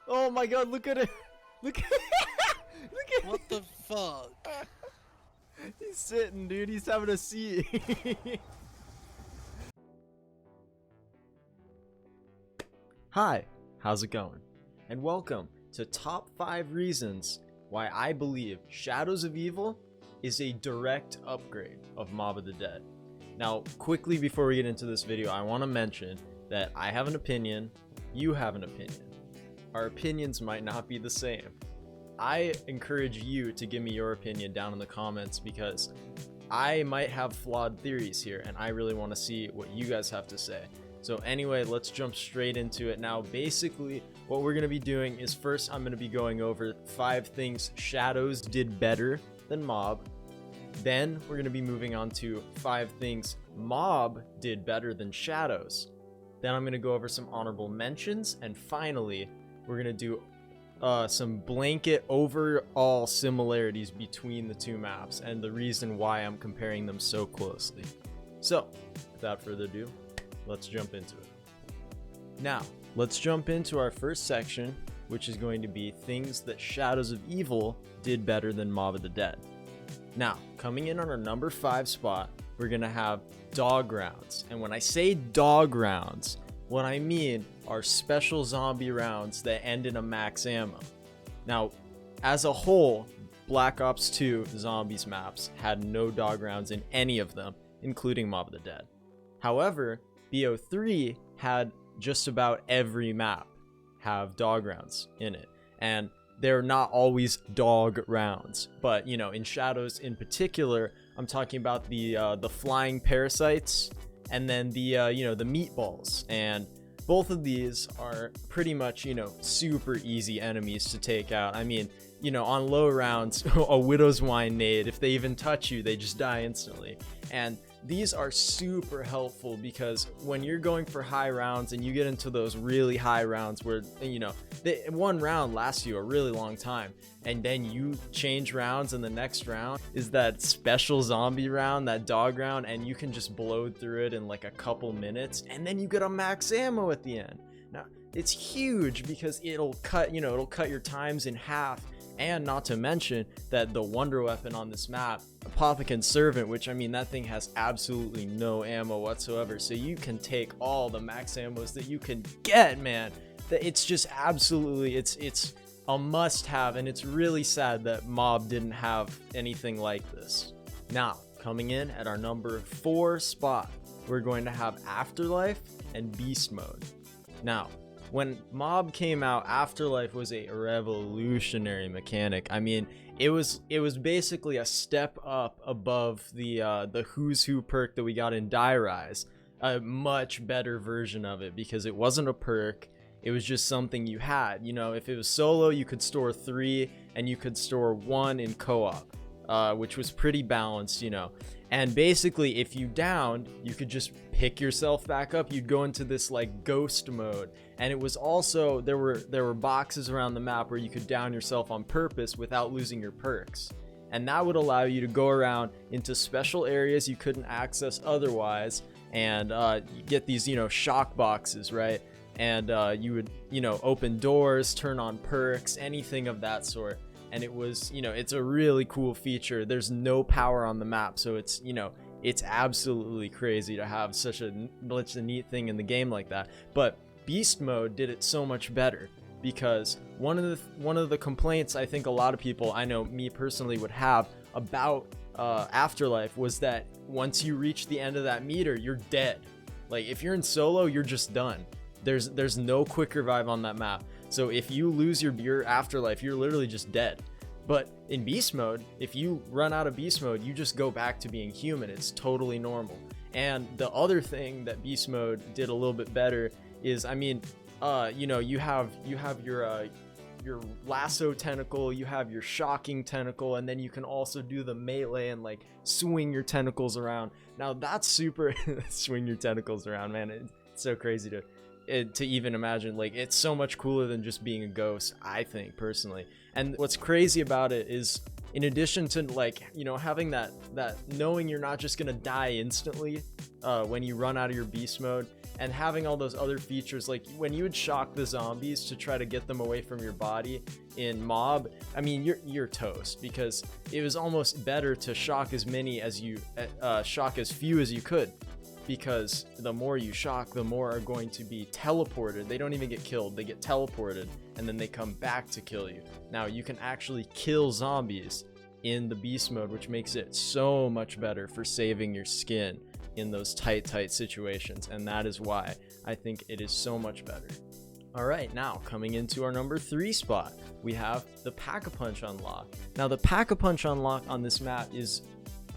Oh my god, look at it. Look at Look at What the fuck? He's sitting, dude. He's having a seat. Hi, how's it going? And welcome to Top 5 Reasons Why I Believe Shadows of Evil is a direct upgrade of Mob of the Dead. Now, quickly before we get into this video, I want to mention that I have an opinion, you have an opinion. Our opinions might not be the same. I encourage you to give me your opinion down in the comments because I might have flawed theories here and I really want to see what you guys have to say. So anyway, let's jump straight into it. Now, basically, what we're going to be doing is first I'm going to be going over 5 things Shadows did better than Mob. Then we're going to be moving on to 5 things Mob did better than Shadows. Then I'm going to go over some honorable mentions. And finally, we're going to do some blanket overall similarities between the two maps and the reason why I'm comparing them so closely. So, without further ado, let's jump into it. Now, let's jump into our first section, which is going to be things that Shadows of Evil did better than Mob of the Dead. Now, coming in on our number 5 spot, we're going to have dog rounds. And when I say dog rounds, what I mean are special zombie rounds that end in a max ammo. Now, as a whole, Black Ops 2 Zombies maps had no dog rounds in any of them, including Mob of the Dead. However, BO3 had just about every map have dog rounds in it. And they're not always dog rounds, but you know, in Shadows in particular, I'm talking about the flying parasites and then the the meatballs, and both of these are pretty much super easy enemies to take out. I mean, on low rounds, a widow's wine nade, if they even touch you, they just die instantly. And these are super helpful because when you're going for high rounds and you get into those really high rounds where one round lasts you a really long time, and then you change rounds and the next round is that special zombie round, that dog round, and you can just blow through it in like a couple minutes, and then you get a max ammo at the end. Now, it's huge because it'll cut your times in half. And not to mention that the wonder weapon on this map, Apothicon Servant, which I mean that thing has absolutely no ammo whatsoever, so you can take all the max ammos that you can get, man. That it's just absolutely, it's a must-have, and it's really sad that Mob didn't have anything like this. Now, coming in at our number 4 spot, we're going to have Afterlife and Beast Mode. Now, when Mob came out, Afterlife was a revolutionary mechanic. I mean, it was basically a step up above the Who's Who perk that we got in Die Rise, a much better version of it because it wasn't a perk. It was just something you had. If it was solo, you could store 3 and you could store 1 in co-op, which was pretty balanced, And basically, if you downed, you could just pick yourself back up. You'd go into this like ghost mode, and it was also there were boxes around the map where you could down yourself on purpose without losing your perks, and that would allow you to go around into special areas you couldn't access otherwise, and you get these shock boxes, right? And you would open doors, turn on perks, anything of that sort. And it was, it's a really cool feature. There's no power on the map, so it's, it's absolutely crazy to have such a neat thing in the game like that. But Beast Mode did it so much better because one of the complaints I think a lot of people, I know me personally, would have about Afterlife was that once you reach the end of that meter, you're dead. Like if you're in solo, you're just done. There's no quick revive on that map. So if you lose your Afterlife, you're literally just dead. But in Beast Mode, if you run out of Beast Mode, you just go back to being human. It's totally normal. And the other thing that Beast Mode did a little bit better is, I mean, you have your lasso tentacle, you have your shocking tentacle, and then you can also do the melee and like swing your tentacles around. Now that's super swing your tentacles around, man. It's so crazy to to even imagine. Like, it's so much cooler than just being a ghost, I think, personally. And what's crazy about it is, in addition to, like, you know, having that knowing you're not just gonna die instantly when you run out of your beast mode, and having all those other features, like when you would shock the zombies to try to get them away from your body in mob, I mean, you're toast, because it was almost better to shock as many as you shock as few as you could, because the more you shock, the more are going to be teleported. They don't even get killed, they get teleported, and then they come back to kill you. Now you can actually kill zombies in the beast mode, which makes it so much better for saving your skin in those tight situations, and that is why I think it is so much better. All right, now coming into our number 3 spot, we have the Pack-a-Punch unlock. Now the Pack-a-Punch unlock on this map is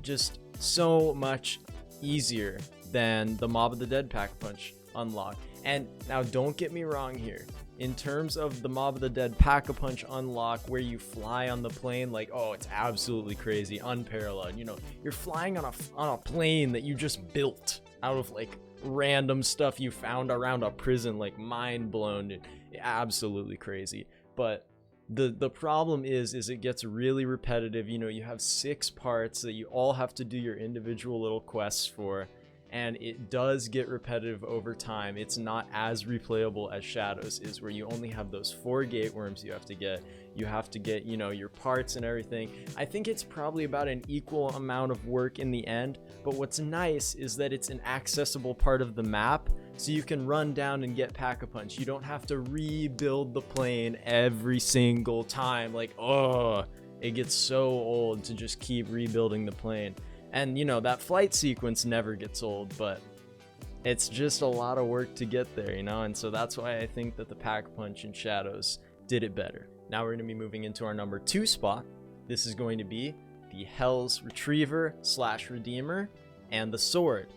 just so much easier than the Mob of the Dead Pack-a-Punch unlock. And now don't get me wrong here, in terms of the Mob of the Dead Pack-a-Punch unlock, where you fly on the plane, like, oh, it's absolutely crazy, unparalleled. You know, you're flying on a plane that you just built out of like random stuff you found around a prison, like mind blown, absolutely crazy. But the problem is it gets really repetitive. You know, you have 6 parts that you all have to do your individual little quests for, and it does get repetitive over time. It's not as replayable as Shadows is, where you only have those 4 gate worms you have to get. You have to get, you know, your parts and everything. I think it's probably about an equal amount of work in the end, but what's nice is that it's an accessible part of the map, so you can run down and get Pack-a-Punch. You don't have to rebuild the plane every single time. Like, oh, it gets so old to just keep rebuilding the plane. And, you know, that flight sequence never gets old, but it's just a lot of work to get there, you know? And so that's why I think that the Pack-a-Punch in Shadows did it better. Now we're going to be moving into our number 2 spot. This is going to be the Hell's Retriever / Redeemer and the Sword.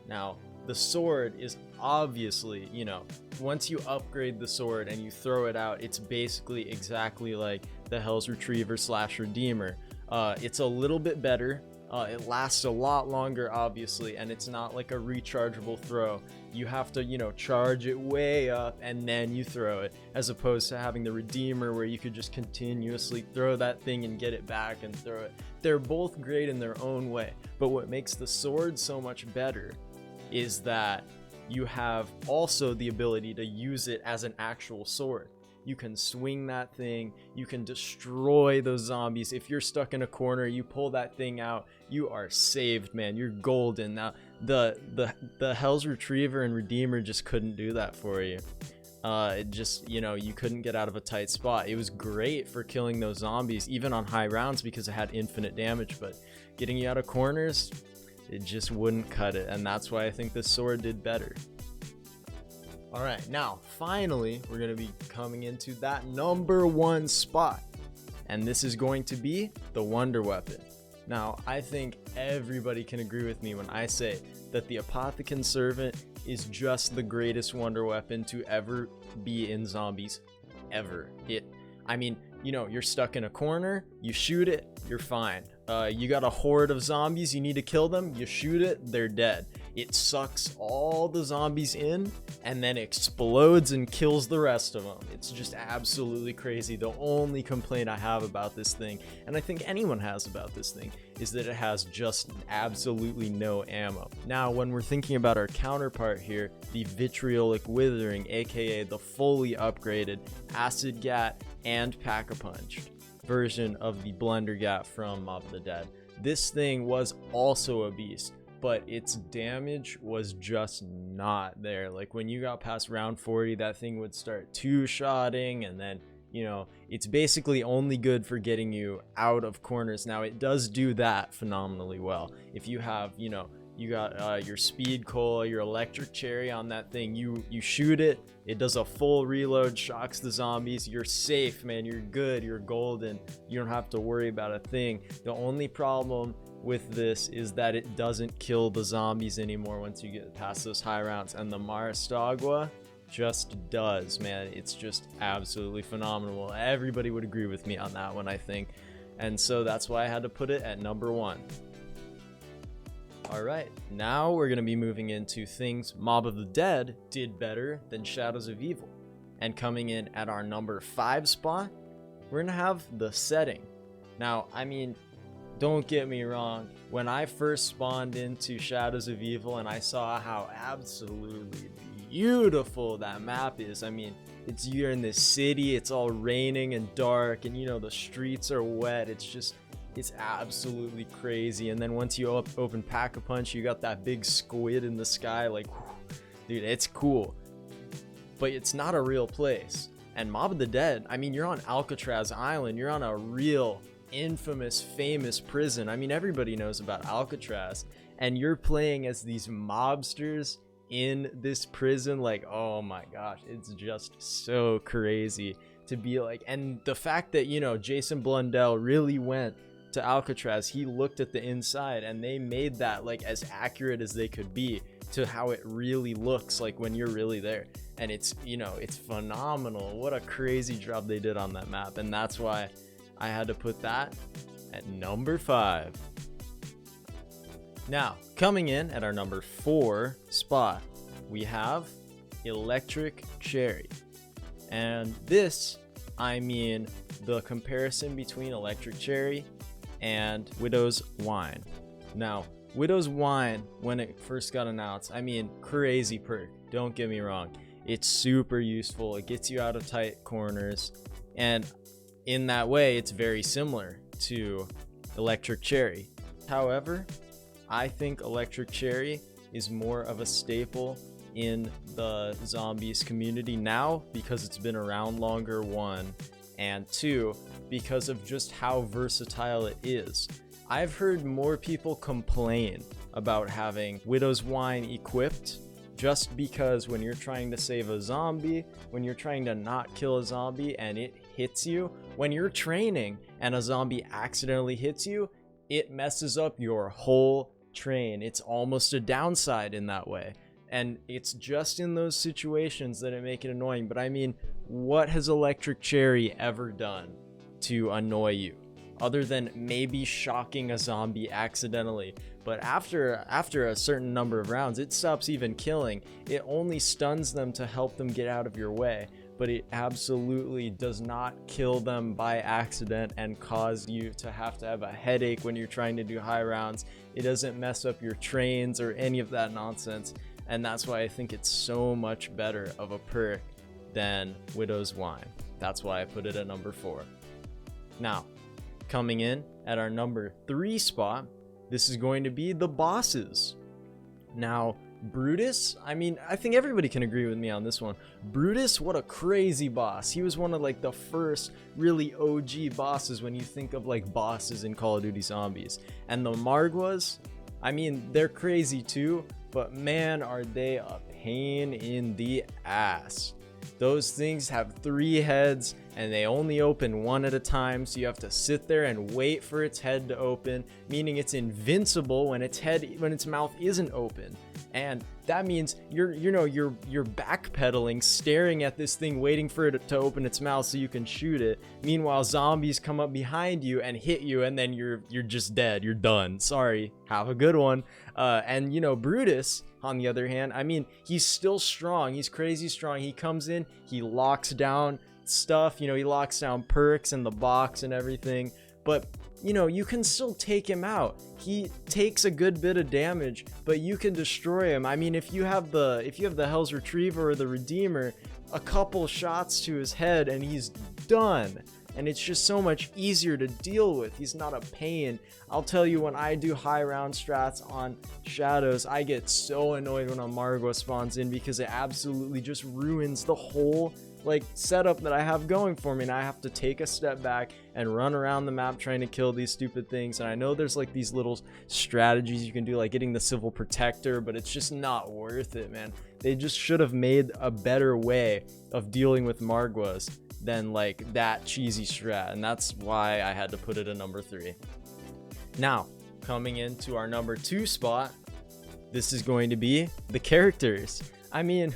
Now, the Sword is obviously, you know, once you upgrade the Sword and you throw it out, it's basically exactly like the Hell's Retriever / Redeemer. It's a little bit better. It lasts a lot longer, obviously, and it's not like a rechargeable throw. You have to, you know, charge it way up and then you throw it, as opposed to having the Redeemer, where you could just continuously throw that thing and get it back and throw it. They're both great in their own way, but what makes the Sword so much better is that you have also the ability to use it as an actual sword. You can swing that thing, you can destroy those zombies. If you're stuck in a corner, you pull that thing out, you are saved, man. You're golden. Now, the Hell's Retriever and Redeemer just couldn't do that for you. It just, you know, you couldn't get out of a tight spot. It was great for killing those zombies, even on high rounds, because it had infinite damage, but getting you out of corners, it just wouldn't cut it, and that's why I think the Sword did better. Alright, now, finally, we're going to be coming into that number 1 spot. And this is going to be the Wonder Weapon. Now, I think everybody can agree with me when I say that the Apothecon Servant is just the greatest Wonder Weapon to ever be in zombies. Ever. I mean, you know, you're stuck in a corner, you shoot it, you're fine. You got a horde of zombies, you need to kill them, you shoot it, they're dead. It sucks all the zombies in and then explodes and kills the rest of them. It's just absolutely crazy. The only complaint I have about this thing, and I think anyone has about this thing, is that it has just absolutely no ammo. Now, when we're thinking about our counterpart here, the Vitriolic Withering, aka the fully upgraded Acid Gat and Pack-a-Punch version of the Blunder Gat from Mob of the Dead, this thing was also a beast, but its damage was just not there. Like, when you got past round 40, that thing would start two-shotting, and then, you know, it's basically only good for getting you out of corners. Now, it does do that phenomenally well. If you have, you know, you got your Speed Cola, your Electric Cherry on that thing, you shoot it, it does a full reload, shocks the zombies, you're safe, man, you're good, you're golden, you don't have to worry about a thing. The only problem with this is that it doesn't kill the zombies anymore once you get past those high rounds, and the Maristagua just does, man. It's just absolutely phenomenal. Everybody would agree with me on that one, I think, and so that's why I had to put it at number 1. Alright, now we're going to be moving into things Mob of the Dead did better than Shadows of Evil. And coming in at our number 5 spot, we're going to have the setting. Now, I mean, don't get me wrong, when I first spawned into Shadows of Evil and I saw how absolutely beautiful that map is, I mean, you're in this city, it's all raining and dark, and you know, the streets are wet, it's absolutely crazy. And then once you open Pack-a-Punch, you got that big squid in the sky, like, whew, dude, it's cool. But it's not a real place. And Mob of the Dead, I mean, you're on Alcatraz Island, you're on a real infamous, famous prison. I mean, everybody knows about Alcatraz, and you're playing as these mobsters in this prison. Like, oh my gosh, it's just so crazy to be like. And the fact that, you know, Jason Blundell really went to Alcatraz, he looked at the inside and they made that like as accurate as they could be to how it really looks like when you're really there. And it's, you know, it's phenomenal. What a crazy job they did on that map. And that's why I had to put that at number 5. Now, coming in at our number 4 spot, we have Electric Cherry. And this, I mean, the comparison between Electric Cherry and Widow's Wine. Now, Widow's Wine, when it first got announced, I mean, crazy perk, don't get me wrong. It's super useful, it gets you out of tight corners, and in that way, it's very similar to Electric Cherry. However, I think Electric Cherry is more of a staple in the zombies community now because it's been around longer, 1, and 2, because of just how versatile it is. I've heard more people complain about having Widow's Wine equipped just because when you're trying to save a zombie, when you're trying to not kill a zombie and it hits you, when you're training and a zombie accidentally hits you, it messes up your whole train. It's almost a downside in that way. And it's just in those situations that it make it annoying. But I mean, what has Electric Cherry ever done to annoy you? Other than maybe shocking a zombie accidentally. But after a certain number of rounds, it stops even killing. It only stuns them to help them get out of your way. But it absolutely does not kill them by accident and cause you to have a headache when you're trying to do high rounds. It doesn't mess up your trains or any of that nonsense. And that's why I think it's so much better of a perk than Widow's Wine. That's why I put it at number 4. Now, coming in at our number 3 spot, this is going to be the bosses. Now, Brutus, I mean, I think everybody can agree with me on this one. Brutus, what a crazy boss. He was one of like the first really OG bosses when you think of like bosses in Call of Duty Zombies. And the Margwas, I mean, they're crazy too, but man, are they a pain in the ass. Those things have 3 heads and they only open 1 at a time, so you have to sit there and wait for its head to open, meaning it's invincible when its mouth isn't open. And that means you're backpedaling, staring at this thing, waiting for it to open its mouth so you can shoot it. Meanwhile, zombies come up behind you and hit you, and then you're just dead. You're done. Sorry. Have a good one. And you know, Brutus, on the other hand, I mean, he's still strong. He's crazy strong. He comes in, he locks down stuff. You know, he locks down perks and the box and everything. But you know, you can still take him out. He takes a good bit of damage, but you can destroy him. I mean, if you have the Hell's Retriever or the Redeemer, a couple shots to his head and he's done. And it's just so much easier to deal with. He's not a pain. I'll tell you, when I do high round strats on Shadows, I get so annoyed when a Margwa spawns in because it absolutely just ruins the whole like setup that I have going for me, and I have to take a step back and run around the map trying to kill these stupid things. And I know there's like these little strategies you can do, like getting the Civil Protector, but it's just not worth it, man. They just should have made a better way of dealing with Margwas than like that cheesy strat, and that's why I had to put it at number 3. Now, coming into our number 2 spot, this is going to be the characters. I mean,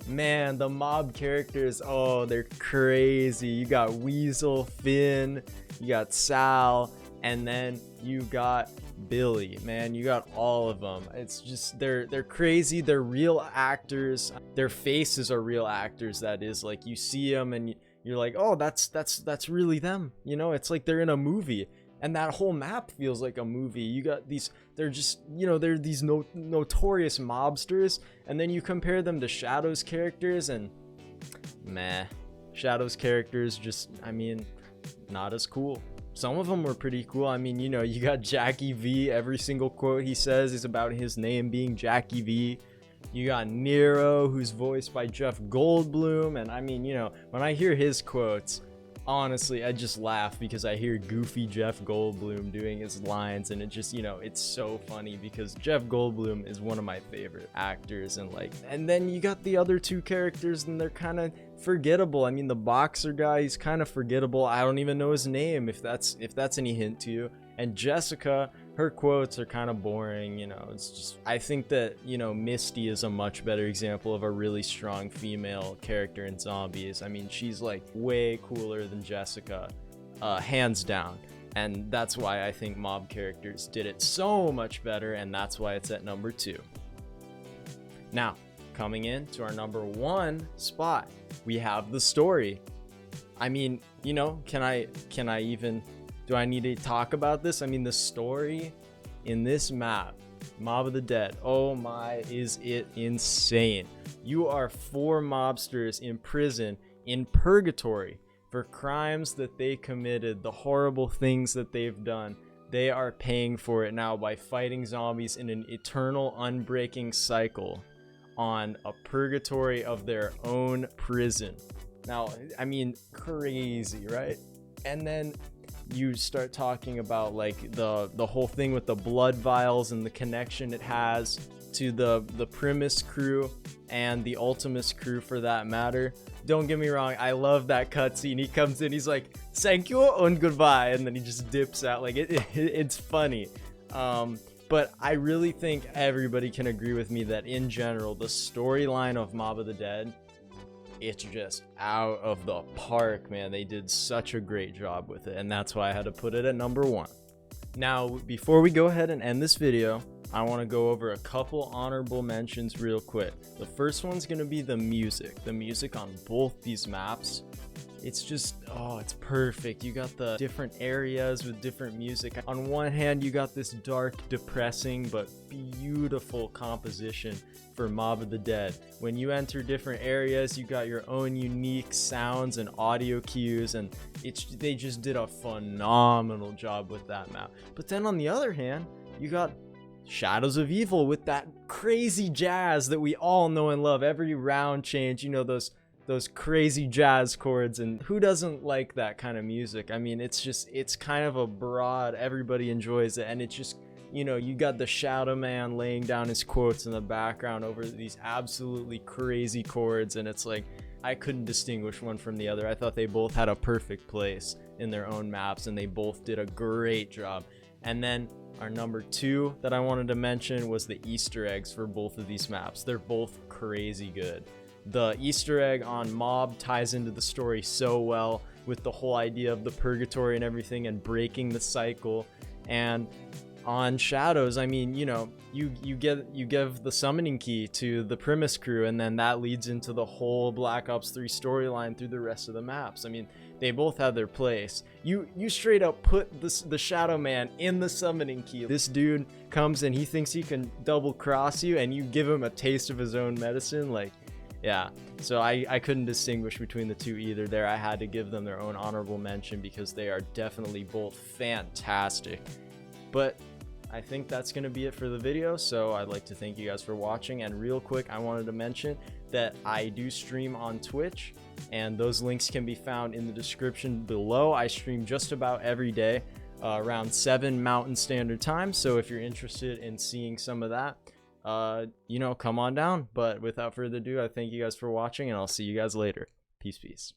man, the mob characters, oh, they're crazy. You got Weasel, Finn, you got Sal, And then you got Billy, man, you got all of them. It's just they're crazy. They're real actors. Their faces are real actors. That is, like, you see them and you're like, oh, that's really them. You know, it's like they're in a movie. And that whole map feels like a movie. You got these, they're just, you know, they're these notorious mobsters, and then you compare them to Shadow's characters, and meh, Shadow's characters just, I mean, not as cool. Some of them were pretty cool. I mean, you know, you got Jackie V. Every single quote he says is about his name being Jackie V. You got Nero, who's voiced by Jeff Goldblum, and I mean, you know, when I hear his quotes, honestly, I just laugh because I hear goofy Jeff Goldblum doing his lines, and it just, you know, it's so funny because Jeff Goldblum is one of my favorite actors. And then you got the other two characters, and they're kind of forgettable. I mean, the boxer guy, he's kind of forgettable. I don't even know his name, if that's any hint to you. And Jessica, her quotes are kind of boring, you know. It's just, I think that, you know, Misty is a much better example of a really strong female character in zombies. I mean, she's like way cooler than Jessica, hands down. And that's why I think mob characters did it so much better, and that's why it's at number 2. Now, coming in to our number 1 spot, we have the story. I mean, you know, can I even, do I need to talk about this? I mean, the story in this map, Mob of the Dead, oh my, is it insane. You are 4 mobsters in prison in purgatory for crimes that they committed, the horrible things that they've done. They are paying for it now by fighting zombies in an eternal unbreaking cycle on a purgatory of their own prison. Now, I mean, crazy, right? And then you start talking about like the whole thing with the blood vials and the connection it has to the Primus crew and the Ultimus crew for that matter. Don't get me wrong, I love that cutscene. He comes in, he's like, thank you and goodbye, and then he just dips out. Like it's funny. But I really think everybody can agree with me that in general, the storyline of Mob of the Dead, it's just out of the park, man. They did such a great job with it, and that's why I had to put it at number 1. Now, before we go ahead and end this video, I want to go over a couple honorable mentions real quick. The first one's going to be the music. The music on both these maps, it's just, oh, it's perfect. You got the different areas with different music. On one hand, you got this dark, depressing, but beautiful composition for Mob of the Dead. When you enter different areas, you got your own unique sounds and audio cues, and they just did a phenomenal job with that map. But then on the other hand, you got Shadows of Evil with that crazy jazz that we all know and love. Every round change, you know, those crazy jazz chords, and who doesn't like that kind of music? I mean, it's kind of a broad, everybody enjoys it, and it's just, you know, you got the Shadow Man laying down his quotes in the background over these absolutely crazy chords, and it's like, I couldn't distinguish one from the other. I thought they both had a perfect place in their own maps, and they both did a great job. And then our number 2 that I wanted to mention was the Easter eggs for both of these maps. They're both crazy good. The Easter egg on Mob ties into the story so well with the whole idea of the purgatory and everything and breaking the cycle. And on Shadows, I mean, you know, you give the summoning key to the Primus crew, and then that leads into the whole Black Ops 3 storyline through the rest of the maps. I mean, they both have their place. You straight up put the Shadow Man in the summoning key. This dude comes and he thinks he can double cross you, and you give him a taste of his own medicine. Like, yeah, so I couldn't distinguish between the two either there. I had to give them their own honorable mention because they are definitely both fantastic. But I think that's going to be it for the video, so I'd like to thank you guys for watching. And real quick, I wanted to mention that I do stream on Twitch, and those links can be found in the description below. I stream just about every day around 7 Mountain Standard Time, so if you're interested in seeing some of that, you know, come on down. But without further ado, I thank you guys for watching, and I'll see you guys later. Peace.